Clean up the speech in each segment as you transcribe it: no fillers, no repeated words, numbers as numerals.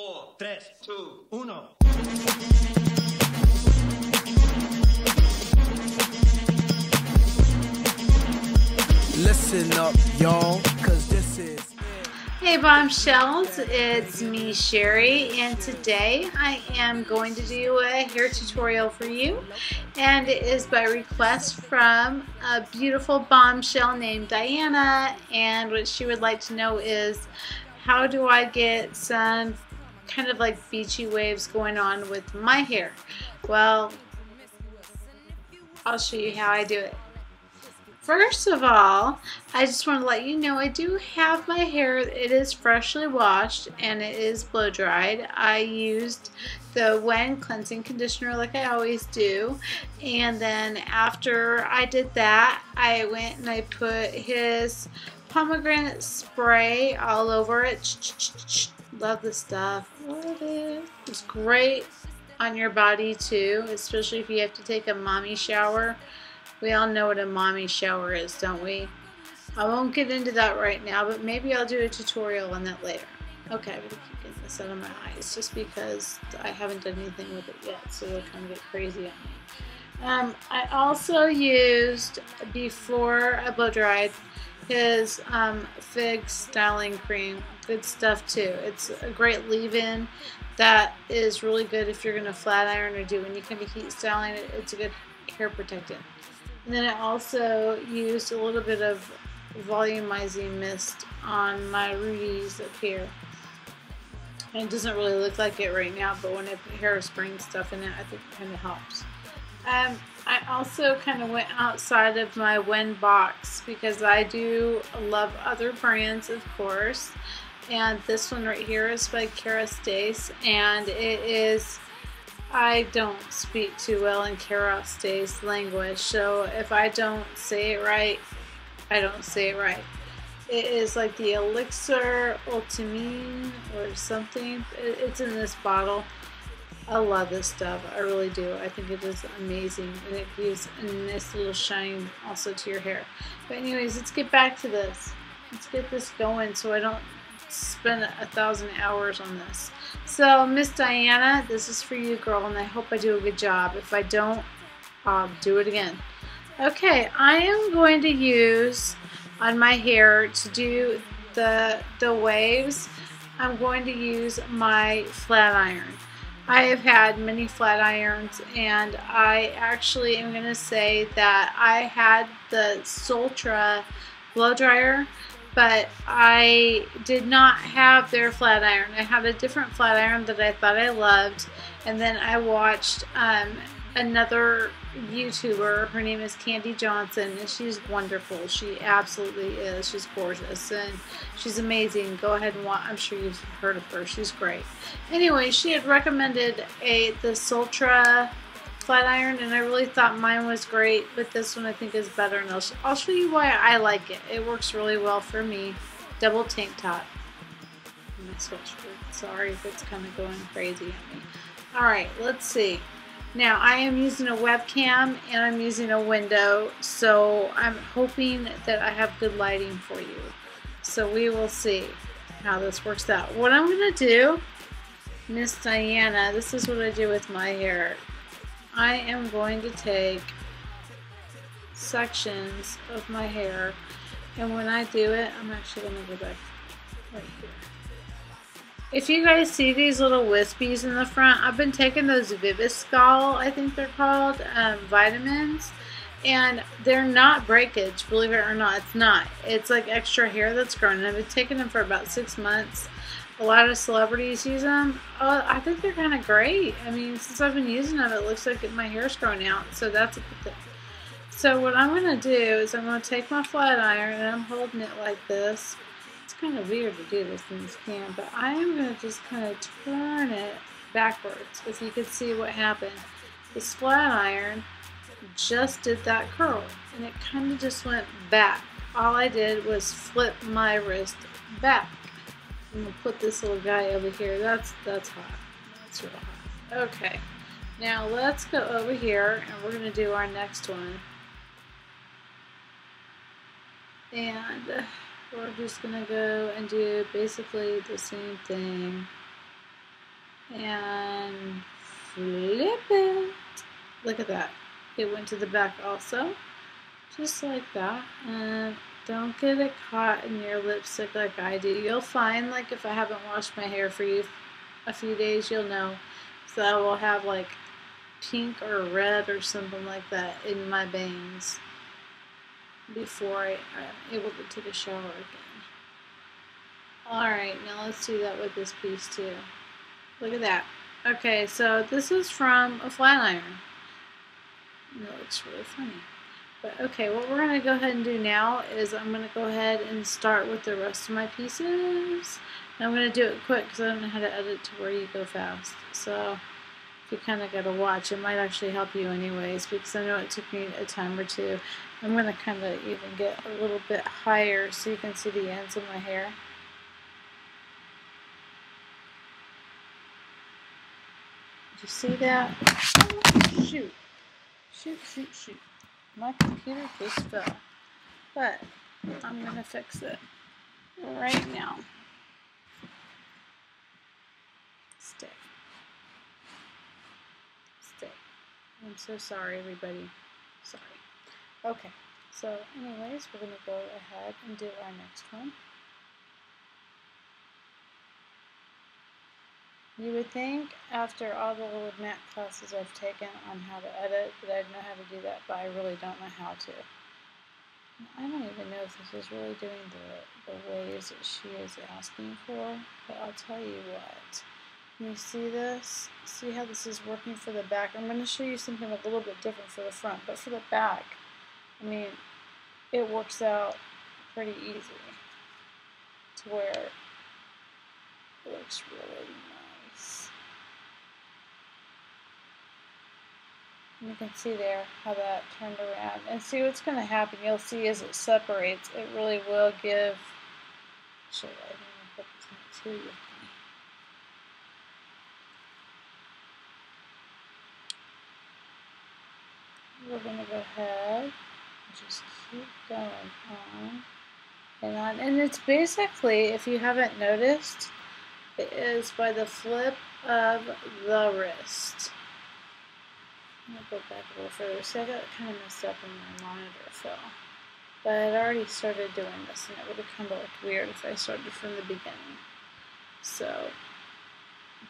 4, 3, 2, 1. Listen up, y'all, cause this is it. Hey bombshells, it's me Sheri, and today I am going to do a hair tutorial for you, and it is by request from a beautiful bombshell named Diana, and what she would like to know is how do I get some kind of like beachy waves going on with my hair. Well, I'll show you how I do it. First of all, I just want to let you know I do have my hair. It is freshly washed and it is blow dried. I used the WEN cleansing conditioner like I always do, and then after I did that, I went and I put his pomegranate spray all over it. Love the stuff. Love it. It's great on your body too, especially if you have to take a mommy shower. We all know what a mommy shower is, don't we? I won't get into that right now, but maybe I'll do a tutorial on that later. Okay, I'm going to keep getting this out of my eyes just because I haven't done anything with it yet, so it'll kind of get crazy on me. I also used, before I blow dried, his fig styling cream. Good stuff too. It's a great leave-in that is really good if you're going to flat iron or do any kind of heat styling. It's a good hair protectant. And then I also used a little bit of volumizing mist on my rooties up here. And it doesn't really look like it right now, but when I put hairspray stuff in it, I think it kind of helps. I also kind of went outside of my WEN box because I do love other brands, of course. And this one right here is by Kerastase, and it is... I don't speak too well in Kerastase language, so if I don't say it right, I don't say it right. It is like the Elixir Ultimine or something. It's in this bottle. I love this stuff. I really do. I think it is amazing, and it gives a nice little shine also to your hair. But anyways, let's get back to this. Let's get this going so I don't spend 1,000 hours on this. So, Miss Diana, this is for you, girl, and I hope I do a good job. If I don't, I'll do it again. Okay, I am going to use on my hair to do the waves. I'm going to use my flat iron. I have had many flat irons, and I actually am going to say that I had the Sultra blow dryer, but I did not have their flat iron. I had a different flat iron that I thought I loved, and then I watched another YouTuber. Her name is Candy Johnson, and she's wonderful. She absolutely is. She's gorgeous, and she's amazing. Go ahead and watch. I'm sure you've heard of her. She's great. Anyway, she had recommended the Sultra flat iron, and I really thought mine was great, but this one I think is better, and I'll show you why I like it. It works really well for me. Double tank top. My sweatshirt. Sorry if it's kind of going crazy on me. Alright, let's see. Now I am using a webcam and I'm using a window, so I'm hoping that I have good lighting for you. So we will see how this works out. What I'm going to do, Miss Diana, this is what I do with my hair. I am going to take sections of my hair, and when I do it, I'm actually going to go back right here. If you guys see these little wispies in the front, I've been taking those Viviscal, I think they're called, vitamins, and they're not breakage, believe it or not. It's not. It's like extra hair that's growing. I've been taking them for about 6 months. A lot of celebrities use them. Oh, I think they're kind of great. I mean, since I've been using them, it looks like my hair's growing out, so that's a good thing. So what I'm going to do is I'm going to take my flat iron, and I'm holding it like this. It's kind of weird to do this in this can, but I am going to just kind of turn it backwards, if you can see what happened. This flat iron just did that curl, and it kind of just went back. All I did was flip my wrist back. I'm going to put this little guy over here. That's hot. That's real hot. Okay. Now let's go over here and we're going to do our next one. And we're just going to go and do basically the same thing and flip it. Look at that. It went to the back also, just like that. And don't get it caught in your lipstick like I do. You'll find, like, if I haven't washed my hair for you a few days, you'll know. So I will have like pink or red or something like that in my bangs before I'm able to take a shower again. Alright, now let's do that with this piece too. Look at that. Okay, so this is from a flat iron. That looks really funny. But okay, what we're going to go ahead and do now is I'm going to go ahead and start with the rest of my pieces. And I'm going to do it quick because I don't know how to edit to where you go fast. So you kind of got to watch. It might actually help you anyways because I know it took me a time or two. I'm going to kind of even get a little bit higher so you can see the ends of my hair. Did you see that? Oh, shoot. Shoot, shoot, shoot. My computer just fell. But I'm going to fix it right now. Stay. Stay. I'm so sorry, everybody. Sorry. Okay. So, anyways, we're going to go ahead and do our next one. You would think after all the little math classes I've taken on how to edit that I'd know how to do that, but I really don't know how to. I don't even know if this is really doing the waves that she is asking for, but I'll tell you what. Can you see this? See how this is working for the back? I'm going to show you something a little bit different for the front, but for the back, I mean, it works out pretty easy to where it looks really nice. You can see there how that turned around. And see what's going to happen, you'll see as it separates, it really will give, actually I didn't put this in too with me. We're going to go ahead and just keep going on and on. And it's basically, if you haven't noticed, it is by the flip of the wrist. I'm going to go back a little further. See, I got kind of messed up when my monitor fell. But I'd already started doing this, and it would have kind of looked weird if I started from the beginning. So,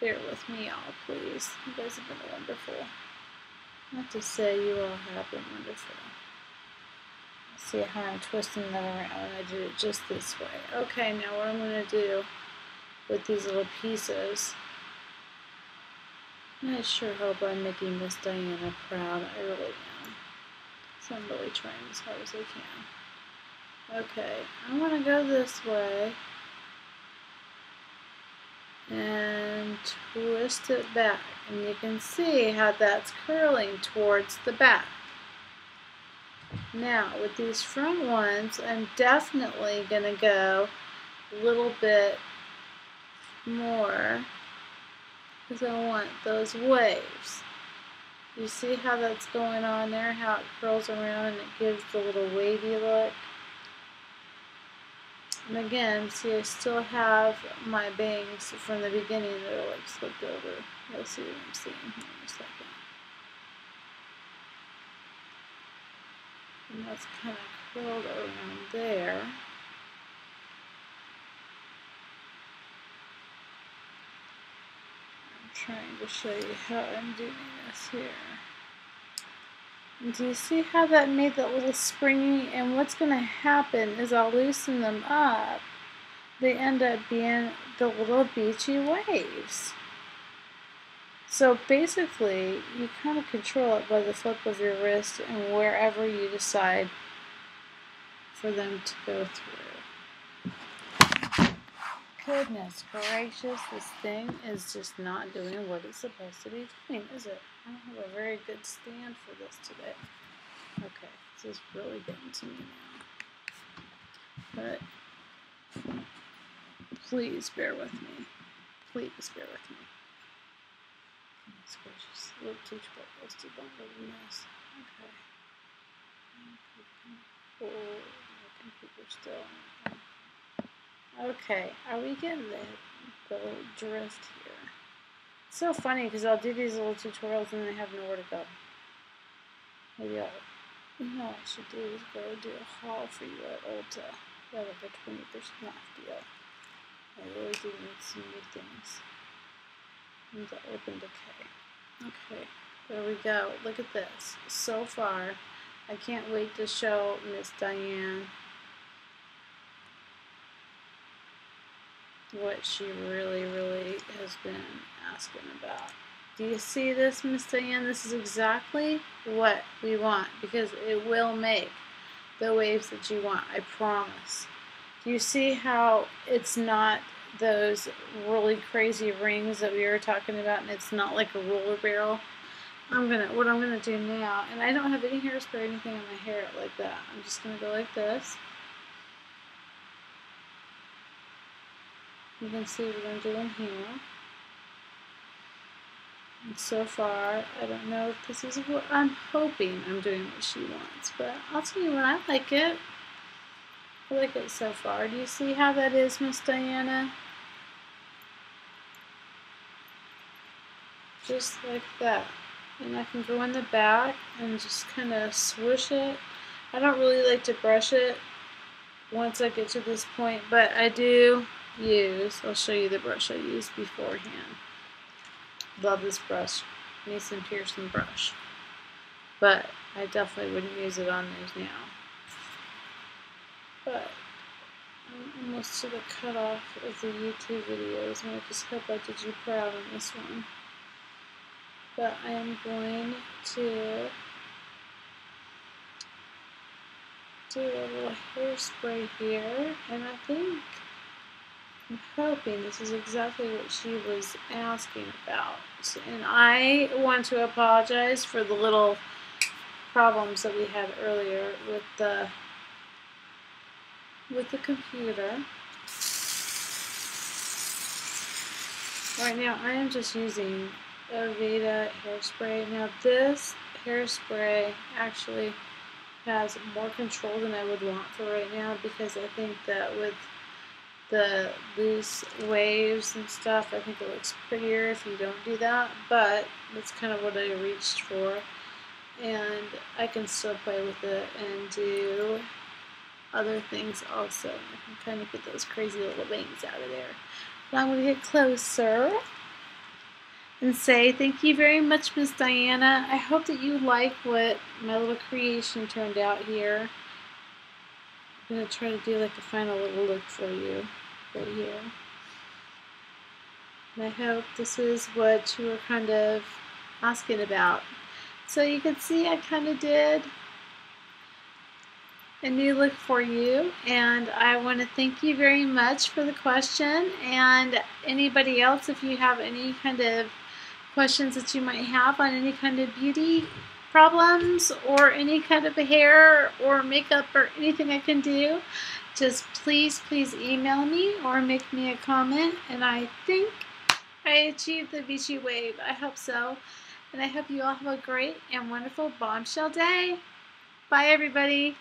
bear with me, y'all, please. You guys have been wonderful. Not to say you all have been wonderful. See how I'm twisting that around, and I did it just this way. Okay, now what I'm going to do with these little pieces, I sure hope I'm making Miss Diana proud. I really am. So I'm really trying as hard as I can. Okay, I'm going to go this way and twist it back. And you can see how that's curling towards the back. Now, with these front ones, I'm definitely going to go a little bit more because I want those waves. You see how that's going on there, how it curls around and it gives the little wavy look. And again, see, I still have my bangs from the beginning that are like slipped over. You'll see what I'm seeing here in a second. And that's kind of curled around there. I'm trying to show you how I'm doing this here. And do you see how that made that little springy? And what's going to happen is I'll loosen them up. They end up being the little beachy waves. So basically, you kind of control it by the flip of your wrist and wherever you decide for them to go through. Goodness gracious, this thing is just not doing what it's supposed to be doing, is it? I don't have a very good stand for this today. Okay, this is really getting to me now. But please bear with me. Please bear with me. Goodness gracious, little tutorials to bundle in this. Okay. Oh, my computer's still on. Okay, are we getting the drift here? It's so funny because I'll do these little tutorials and then I have nowhere to go. Maybe you know what I should do is go do a haul for you at Ulta. Yeah, like a 20% off deal. I really do need some new things. Need to open decay. Okay, there we go. Look at this. So far, I can't wait to show Miss Diane what she really has been asking about. Do you see this, Miss Diane? This is exactly what we want because it will make the waves that you want, I promise. Do you see how it's not those really crazy rings that we were talking about, and it's not like a roller barrel? What I'm gonna do now, and I don't have any hairspray or anything in my hair like that. I'm just gonna go like this. You can see what I'm doing here. And so far, I don't know if this is what I'm hoping I'm doing what she wants, but I'll tell you what, I like it. I like it so far. Do you see how that is, Miss Diana? Just like that. And I can go in the back and just kind of swoosh it. I don't really like to brush it once I get to this point, but I do use, I'll show you the brush I used beforehand. Love this brush, Mason Pearson brush, but I definitely wouldn't use it on these now. But I'm almost to the cutoff of the YouTube videos, and I just hope I did you proud on this one. But I am going to do a little hairspray here, and I'm hoping this is exactly what she was asking about. And I want to apologize for the little problems that we had earlier with the computer. Right now I am just using Aveda hairspray. Now this hairspray actually has more control than I would want for right now, because I think that with the loose waves and stuff, I think it looks prettier if you don't do that, but that's kind of what I reached for, and I can still play with it and do other things also. I can kind of get those crazy little bangs out of there. But I'm going to get closer and say thank you very much, Miss Diana. I hope that you like what my little creation turned out here. I'm going to try to do like a final little look for you right here. And I hope this is what you were kind of asking about. So you can see I kind of did a new look for you, and I want to thank you very much for the question. And anybody else, if you have any kind of questions that you might have on any kind of beauty problems or any kind of hair or makeup or anything I can do, just please email me or make me a comment. And I think I achieved the Vichy wave. I hope so. And I hope you all have a great and wonderful bombshell day. Bye everybody.